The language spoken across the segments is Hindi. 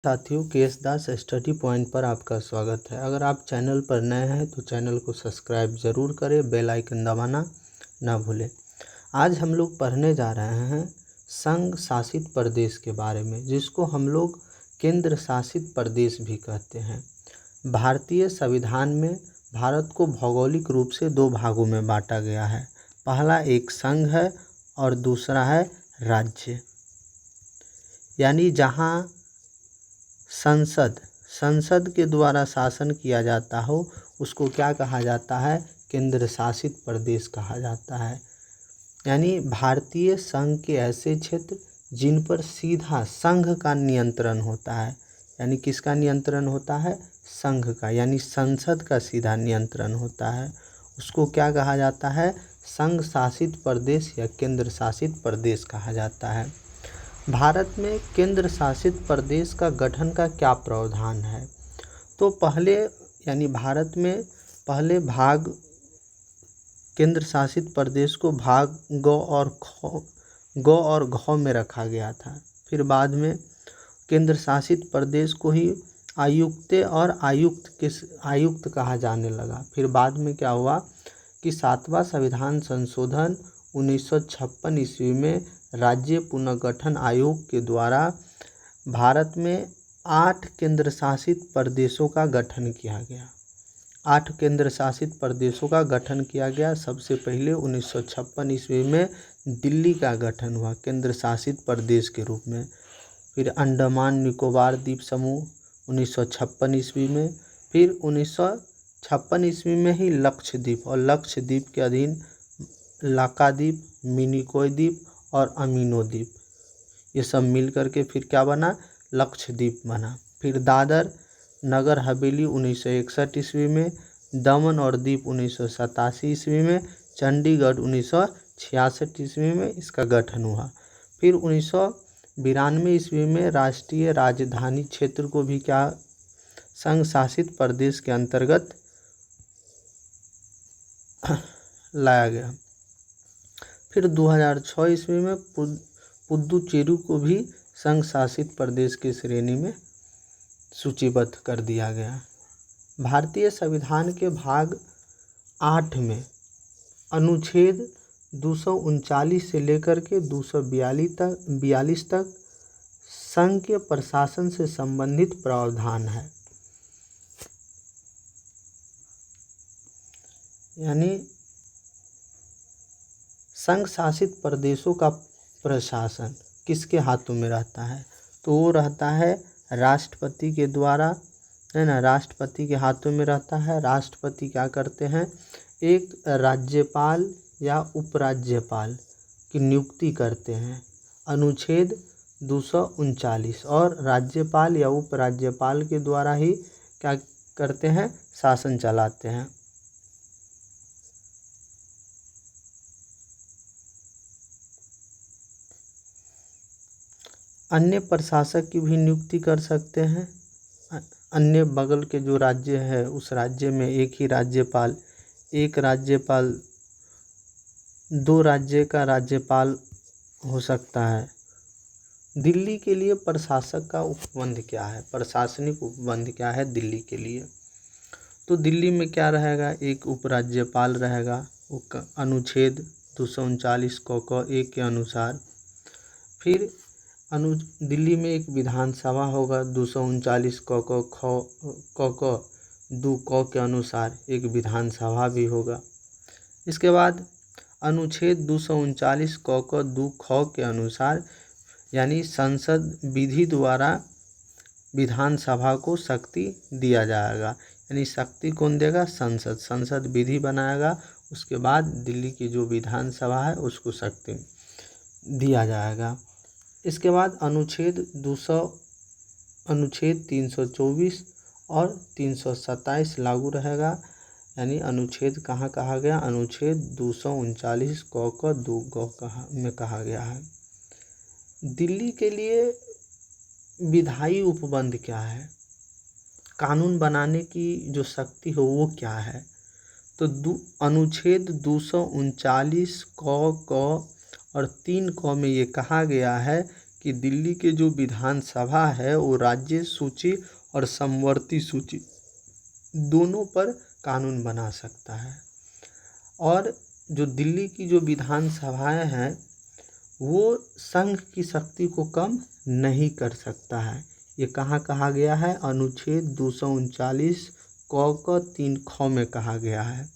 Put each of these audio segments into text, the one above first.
साथियों, केएस दास स्टडी पॉइंट पर आपका स्वागत है। अगर आप चैनल पर नए हैं तो चैनल को सब्सक्राइब ज़रूर करें, बेल आइकन दबाना ना भूलें। आज हम लोग पढ़ने जा रहे हैं संघ शासित प्रदेश के बारे में, जिसको हम लोग केंद्र शासित प्रदेश भी कहते हैं। भारतीय संविधान में भारत को भौगोलिक रूप से दो भागों में बांटा गया है। पहला एक संघ है और दूसरा है राज्य। यानी जहाँ संसद के द्वारा शासन किया जाता हो उसको क्या कहा जाता है? केंद्र शासित प्रदेश कहा जाता है। यानी भारतीय संघ के ऐसे क्षेत्र जिन पर सीधा संघ का नियंत्रण होता है। यानी किसका नियंत्रण होता है? संघ का, यानी संसद का सीधा नियंत्रण होता है। उसको क्या कहा जाता है? संघ शासित प्रदेश या केंद्र शासित प्रदेश कहा जाता है। भारत में केंद्र शासित प्रदेश का गठन का क्या प्रावधान है? तो पहले यानी भारत में पहले भाग केंद्र शासित प्रदेश को भाग ग और घ में रखा गया था। फिर बाद में केंद्र शासित प्रदेश को ही आयुक्त कहा जाने लगा। फिर बाद में क्या हुआ कि 7वां संविधान संशोधन 1956 ईस्वी में राज्य पुनर्गठन आयोग के द्वारा भारत में 8 केंद्र शासित प्रदेशों का गठन किया गया। 8 केंद्र शासित प्रदेशों का गठन किया गया। सबसे पहले 1956 ईस्वी में दिल्ली का गठन हुआ केंद्र शासित प्रदेश के रूप में। फिर अंडमान निकोबार द्वीप समूह 1956 ईस्वी में। फिर 1956 ईस्वी में ही लक्षद्वीप, और लक्षद्वीप के अधीन लाकाद्वीप, मिनिकॉय द्वीप और अमीनो द्वीप, ये सब मिल करके फिर क्या बना? लक्षद्वीप बना। फिर दादर नगर हवेली 1961 ईस्वी में, दमन और दीव 1987 ईस्वी में, चंडीगढ़ 1966 ईस्वी में इसका गठन हुआ। फिर 1992 ईस्वी में राष्ट्रीय राजधानी क्षेत्र को भी क्या संघ शासित प्रदेश के अंतर्गत लाया गया। फिर 2006 ईस्वी में पुद्दुचेरी को भी संघ शासित प्रदेश की श्रेणी में सूचीबद्ध कर दिया गया। भारतीय संविधान के भाग 8 में अनुच्छेद 239 से लेकर के 242 तक संघ के प्रशासन से संबंधित प्रावधान है। यानी संघ शासित प्रदेशों का प्रशासन किसके हाथों में रहता है? तो वो रहता है राष्ट्रपति के द्वारा, है ना, राष्ट्रपति के हाथों में रहता है। राष्ट्रपति क्या करते हैं? एक राज्यपाल या उपराज्यपाल की नियुक्ति करते हैं, अनुच्छेद 239, और राज्यपाल या उपराज्यपाल के द्वारा ही क्या करते हैं? शासन चलाते हैं। अन्य प्रशासक की भी नियुक्ति कर सकते हैं। अन्य बगल के जो राज्य है उस राज्य में एक राज्यपाल 2 राज्य का राज्यपाल हो सकता है। दिल्ली के लिए प्रशासक का उपबंध क्या है? प्रशासनिक उपबंध क्या है दिल्ली के लिए? तो दिल्ली में क्या रहेगा? एक उपराज्यपाल रहेगा, अनुच्छेद 239 क 1 के अनुसार। फिर दिल्ली में एक विधानसभा होगा 239 क 2 क के अनुसार एक विधानसभा भी होगा। इसके बाद अनुच्छेद 239 क 2 ख के अनुसार यानी संसद विधि द्वारा विधानसभा को शक्ति दिया जाएगा। यानी शक्ति कौन देगा? संसद विधि बनाएगा, उसके बाद दिल्ली की जो विधानसभा है उसको शक्ति दिया जाएगा। इसके बाद अनुच्छेद 324 और 327 लागू रहेगा। यानी अनुच्छेद कहाँ कहा गया? अनुच्छेद 239 क 2 ग में कहा गया है। दिल्ली के लिए विधायी उपबंध क्या है? कानून बनाने की जो शक्ति हो वो क्या है? तो अनुच्छेद 239 क और 3 क में ये कहा गया है कि दिल्ली के जो विधानसभा है वो राज्य सूची और समवर्ती सूची दोनों पर कानून बना सकता है। और जो दिल्ली की जो विधानसभाएं हैं वो संघ की शक्ति को कम नहीं कर सकता है। ये कहाँ कहा गया है? अनुच्छेद 239 क 3 ख में कहा गया है।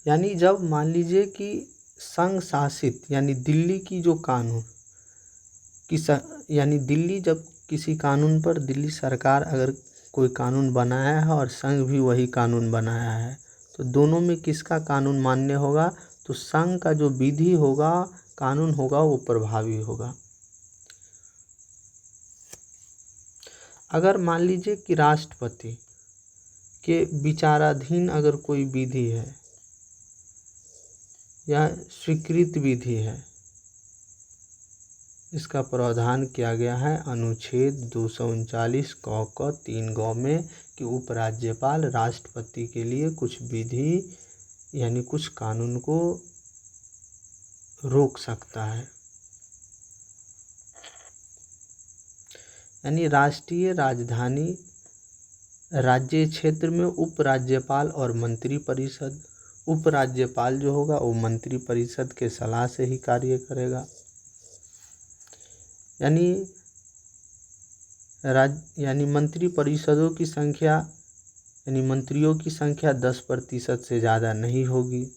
यानी जब मान लीजिए कि संघ शासित यानी दिल्ली की जो कानून यानी दिल्ली जब किसी कानून पर दिल्ली सरकार अगर कोई कानून बनाया है और संघ भी वही कानून बनाया है तो दोनों में किसका कानून मान्य होगा? तो संघ का जो विधि होगा, कानून होगा, वो प्रभावी होगा। अगर मान लीजिए कि राष्ट्रपति के विचाराधीन अगर कोई विधि है या स्वीकृत विधि है, इसका प्रावधान किया गया है अनुच्छेद 239 क 3 ग में कि उपराज्यपाल राष्ट्रपति के लिए कुछ विधि यानी कुछ कानून को रोक सकता है। यानी राष्ट्रीय राजधानी राज्य क्षेत्र में उपराज्यपाल और मंत्रिपरिषद, उपराज्यपाल जो होगा वो मंत्रिपरिषद के सलाह से ही कार्य करेगा। यानी मंत्रिपरिषदों की संख्या यानी मंत्रियों की संख्या 10% से ज़्यादा नहीं होगी।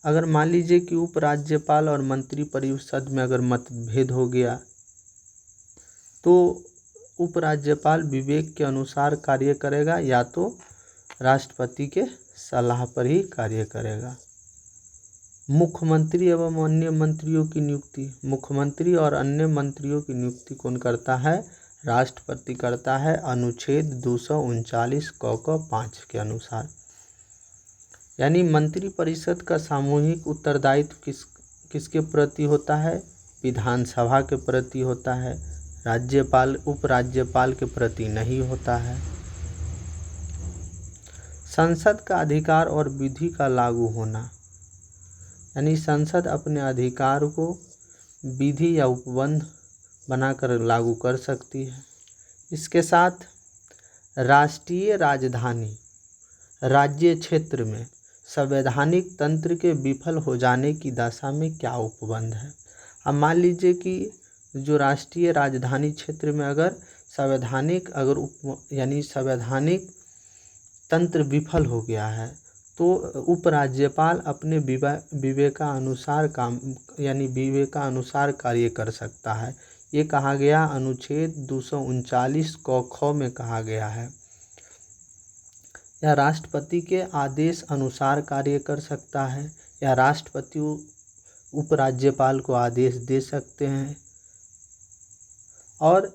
अगर मान लीजिए कि उपराज्यपाल और मंत्रिपरिषद में अगर मतभेद हो गया तो उपराज्यपाल विवेक के अनुसार कार्य करेगा या तो राष्ट्रपति के सलाह पर ही कार्य करेगा। मुख्यमंत्री एवं अन्य मंत्रियों की नियुक्ति, मुख्यमंत्री और अन्य मंत्रियों की नियुक्ति कौन करता है? राष्ट्रपति करता है अनुच्छेद 239 क 5 के अनुसार। यानी मंत्रिपरिषद का सामूहिक उत्तरदायित्व किसके प्रति होता है? विधानसभा के प्रति होता है, राज्यपाल उपराज्यपाल के प्रति नहीं होता है। संसद का अधिकार और विधि का लागू होना, यानी संसद अपने अधिकार को विधि या उपबंध बनाकर लागू कर सकती है। इसके साथ राष्ट्रीय राजधानी राज्य क्षेत्र में संवैधानिक तंत्र के विफल हो जाने की दशा में क्या उपबंध है? अब मान लीजिए कि जो राष्ट्रीय राजधानी क्षेत्र में अगर संवैधानिक यानी संवैधानिक तंत्र विफल हो गया है तो उपराज्यपाल अपने विवेकानुसार कार्य कर सकता है। ये कहा गया अनुच्छेद 239 क ख में कहा गया है। या राष्ट्रपति के आदेश अनुसार कार्य कर सकता है या राष्ट्रपति उपराज्यपाल को आदेश दे सकते हैं। और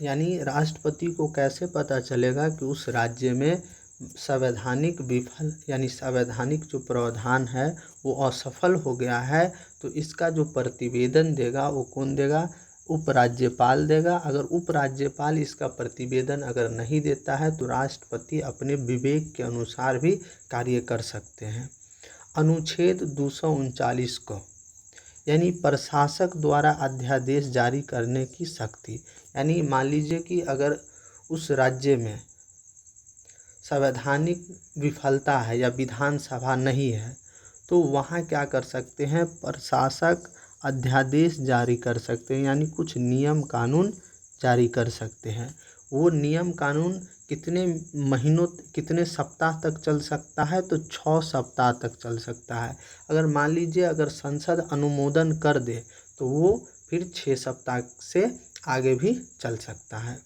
यानी राष्ट्रपति को कैसे पता चलेगा कि उस राज्य में संवैधानिक विफल यानी संवैधानिक जो प्रावधान है वो असफल हो गया है? तो इसका जो प्रतिवेदन देगा वो कौन देगा? उपराज्यपाल देगा। अगर उपराज्यपाल इसका प्रतिवेदन अगर नहीं देता है तो राष्ट्रपति अपने विवेक के अनुसार भी कार्य कर सकते हैं। अनुच्छेद 239 क यानी प्रशासक द्वारा अध्यादेश जारी करने की शक्ति। यानी मान लीजिए कि अगर उस राज्य में संवैधानिक विफलता है या विधानसभा नहीं है तो वहाँ क्या कर सकते हैं? प्रशासक अध्यादेश जारी कर सकते हैं, यानी कुछ नियम कानून जारी कर सकते हैं। वो नियम कानून कितने महीनों कितने सप्ताह तक चल सकता है? तो 6 सप्ताह तक चल सकता है। अगर मान लीजिए अगर संसद अनुमोदन कर दे तो वो फिर 6 सप्ताह से आगे भी चल सकता है।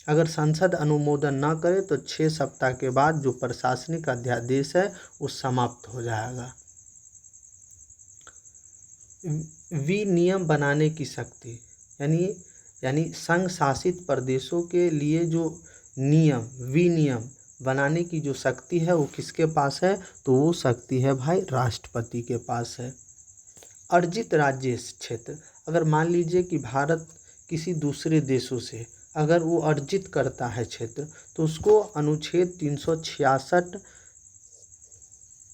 अगर संसद अनुमोदन न करे तो 6 सप्ताह के बाद जो प्रशासनिक अध्यादेश है वो समाप्त हो जाएगा। विनियम बनाने की शक्ति यानी संघ शासित प्रदेशों के लिए जो विनियम बनाने की जो शक्ति है वो किसके पास है? तो वो शक्ति है भाई राष्ट्रपति के पास है। अर्जित राज्य क्षेत्र, अगर मान लीजिए कि भारत किसी दूसरे देशों से अगर वो अर्जित करता है क्षेत्र तो उसको अनुच्छेद 366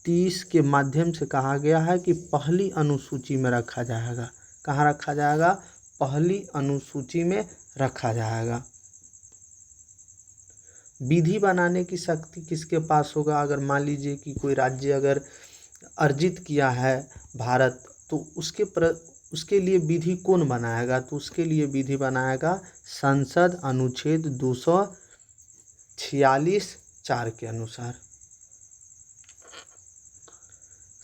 30 के माध्यम से कहा गया है कि पहली अनुसूची में रखा जाएगा। कहाँ रखा जाएगा? पहली अनुसूची में रखा जाएगा। विधि बनाने की शक्ति किसके पास होगा? अगर मान लीजिए कि कोई राज्य अगर अर्जित किया है भारत, तो उसके लिए विधि कौन बनाएगा? तो उसके लिए विधि बनाएगा संसद अनुच्छेद 246(4) के अनुसार।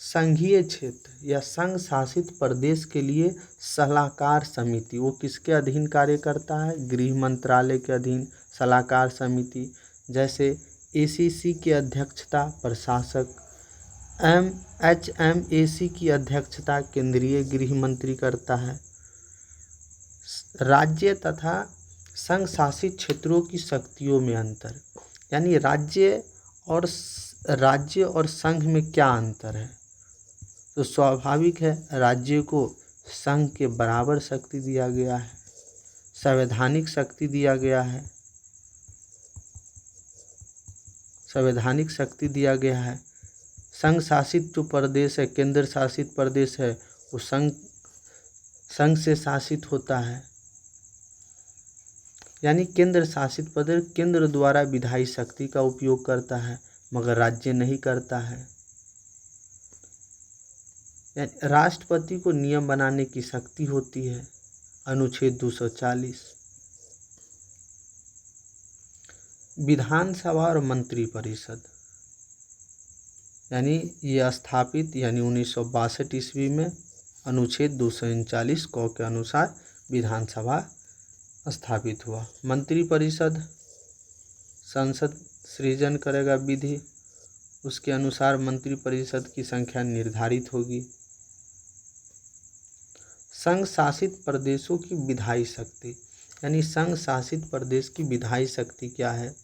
संघीय क्षेत्र या संघ शासित प्रदेश के लिए सलाहकार समिति, वो किसके अधीन कार्य करता है? गृह मंत्रालय के अधीन सलाहकार समिति। जैसे एसीसी की अध्यक्षता प्रशासक, HMAC की अध्यक्षता केंद्रीय गृह मंत्री करता है। राज्य तथा संघ शासित क्षेत्रों की शक्तियों में अंतर, यानी राज्य और संघ में क्या अंतर है? तो स्वाभाविक है, राज्य को संघ के बराबर शक्ति दिया गया है, संवैधानिक शक्ति दिया गया है, संवैधानिक शक्ति दिया गया है। संघ शासित जो प्रदेश है, केंद्र शासित प्रदेश है, वो संघ से शासित होता है, यानी केंद्र शासित प्रदेश केंद्र द्वारा विधायी शक्ति का उपयोग करता है, मगर राज्य नहीं करता है। राष्ट्रपति को नियम बनाने की शक्ति होती है, अनुच्छेद 240। विधानसभा और मंत्रिपरिषद, यानी ये स्थापित 1962 ईस्वी में अनुच्छेद 239 क के अनुसार विधानसभा स्थापित हुआ। मंत्रिपरिषद संसद सृजन करेगा विधि, उसके अनुसार मंत्रिपरिषद की संख्या निर्धारित होगी। संघ शासित प्रदेशों की विधायी शक्ति, यानी संघ शासित प्रदेश की विधायी शक्ति क्या है?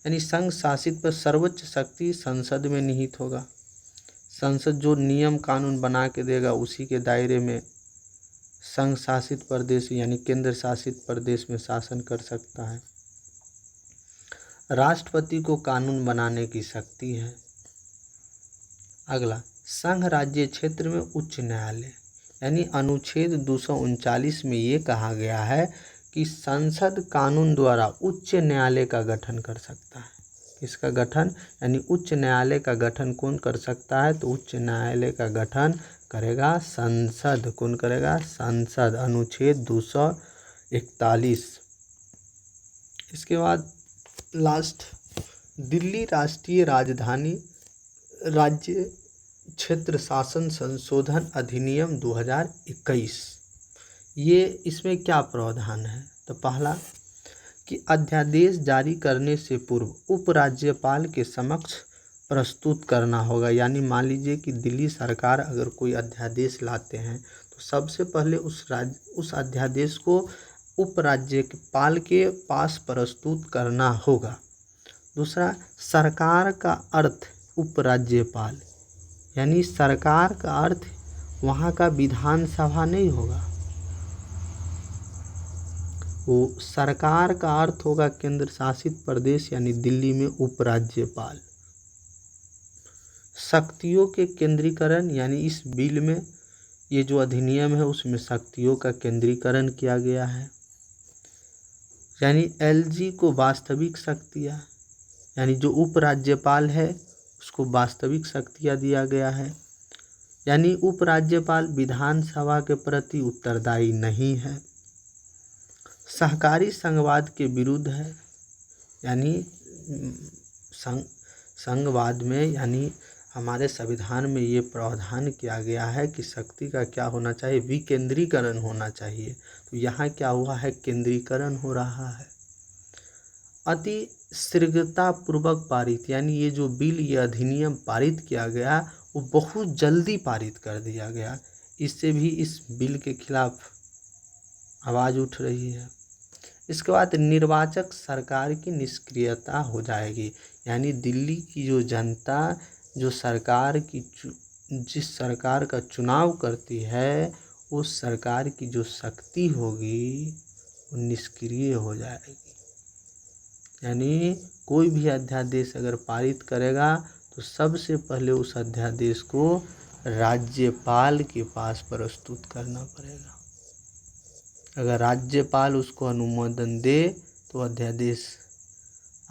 यानी संघ शासित पर सर्वोच्च शक्ति संसद में निहित होगा। संसद जो नियम कानून बना के देगा, उसी के दायरे में संघ शासित प्रदेश यानी केंद्र शासित प्रदेश में शासन कर सकता है। राष्ट्रपति को कानून बनाने की शक्ति है। अगला, संघ राज्य क्षेत्र में उच्च न्यायालय, यानी अनुच्छेद 239 में ये कहा गया है कि संसद कानून द्वारा उच्च न्यायालय का गठन कर सकता है। किसका गठन? यानी उच्च न्यायालय का गठन कौन कर सकता है? तो उच्च न्यायालय का गठन करेगा संसद। कौन करेगा? संसद, अनुच्छेद 241। इसके बाद लास्ट, दिल्ली राष्ट्रीय राजधानी राज्य क्षेत्र शासन संशोधन अधिनियम 2021। ये इसमें क्या प्रावधान है? तो पहला कि अध्यादेश जारी करने से पूर्व उपराज्यपाल के समक्ष प्रस्तुत करना होगा। यानी मान लीजिए कि दिल्ली सरकार अगर कोई अध्यादेश लाते हैं तो सबसे पहले उस अध्यादेश को उपराज्यपाल के पास प्रस्तुत करना होगा। दूसरा, सरकार का अर्थ उपराज्यपाल, यानी सरकार का अर्थ वहाँ का विधानसभा नहीं होगा, वो सरकार का अर्थ होगा केंद्र शासित प्रदेश यानी दिल्ली में उपराज्यपाल। शक्तियों के केंद्रीकरण, यानी इस बिल में ये जो अधिनियम है उसमें शक्तियों का केंद्रीकरण किया गया है। यानी LG को वास्तविक शक्तियाँ, यानी जो उपराज्यपाल है उसको वास्तविक शक्तियाँ दिया गया है। यानी उपराज्यपाल विधानसभा के प्रति उत्तरदायी नहीं है। सहकारी संघवाद के विरुद्ध है, यानी संघवाद में, यानी हमारे संविधान में ये प्रावधान किया गया है कि शक्ति का क्या होना चाहिए? विकेंद्रीकरण होना चाहिए। तो यहाँ क्या हुआ है? केंद्रीकरण हो रहा है। अति शीघ्रतापूर्वक पारित, यानी ये जो बिल, ये अधिनियम पारित किया गया वो बहुत जल्दी पारित कर दिया गया। इससे भी इस बिल के खिलाफ आवाज़ उठ रही है। इसके बाद निर्वाचक सरकार की निष्क्रियता हो जाएगी, यानी दिल्ली की जो जनता जो सरकार की जिस सरकार का चुनाव करती है उस सरकार की जो शक्ति होगी वो निष्क्रिय हो जाएगी। यानी कोई भी अध्यादेश अगर पारित करेगा तो तो सबसे पहले उस अध्यादेश को राज्यपाल के पास प्रस्तुत करना पड़ेगा। अगर राज्यपाल उसको अनुमोदन दे तो अध्यादेश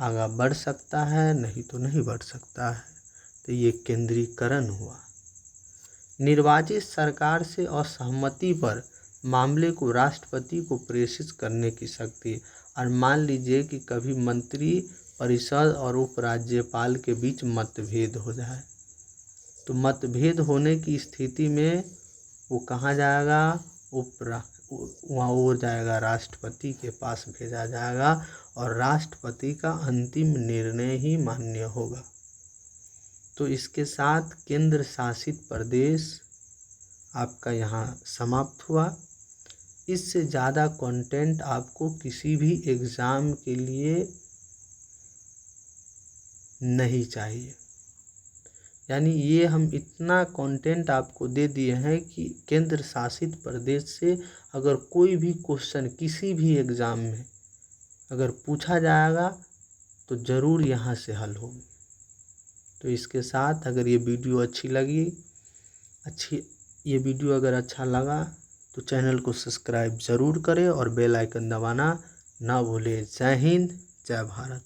आगे बढ़ सकता है, नहीं तो नहीं बढ़ सकता है। तो ये केंद्रीकरण हुआ। निर्वाचित सरकार से असहमति पर मामले को राष्ट्रपति को प्रेषित करने की शक्ति। और मान लीजिए कि कभी मंत्री परिषद और उपराज्यपाल के बीच मतभेद हो जाए, तो मतभेद होने की स्थिति में वो कहाँ जाएगा, वहाँ वो जाएगा राष्ट्रपति के पास भेजा जाएगा और राष्ट्रपति का अंतिम निर्णय ही मान्य होगा। तो इसके साथ केंद्र शासित प्रदेश आपका यहाँ समाप्त हुआ। इससे ज़्यादा कंटेंट आपको किसी भी एग्ज़ाम के लिए नहीं चाहिए। यानी ये हम इतना कंटेंट आपको दे दिए हैं कि केंद्र शासित प्रदेश से अगर कोई भी क्वेश्चन किसी भी एग्ज़ाम में अगर पूछा जाएगा तो ज़रूर यहाँ से हल होगी। तो इसके साथ अगर ये वीडियो अच्छी लगी, ये वीडियो अगर अच्छा लगा तो चैनल को सब्सक्राइब ज़रूर करें और बेल आइकन दबाना ना भूलें। जय हिंद, जय भारत।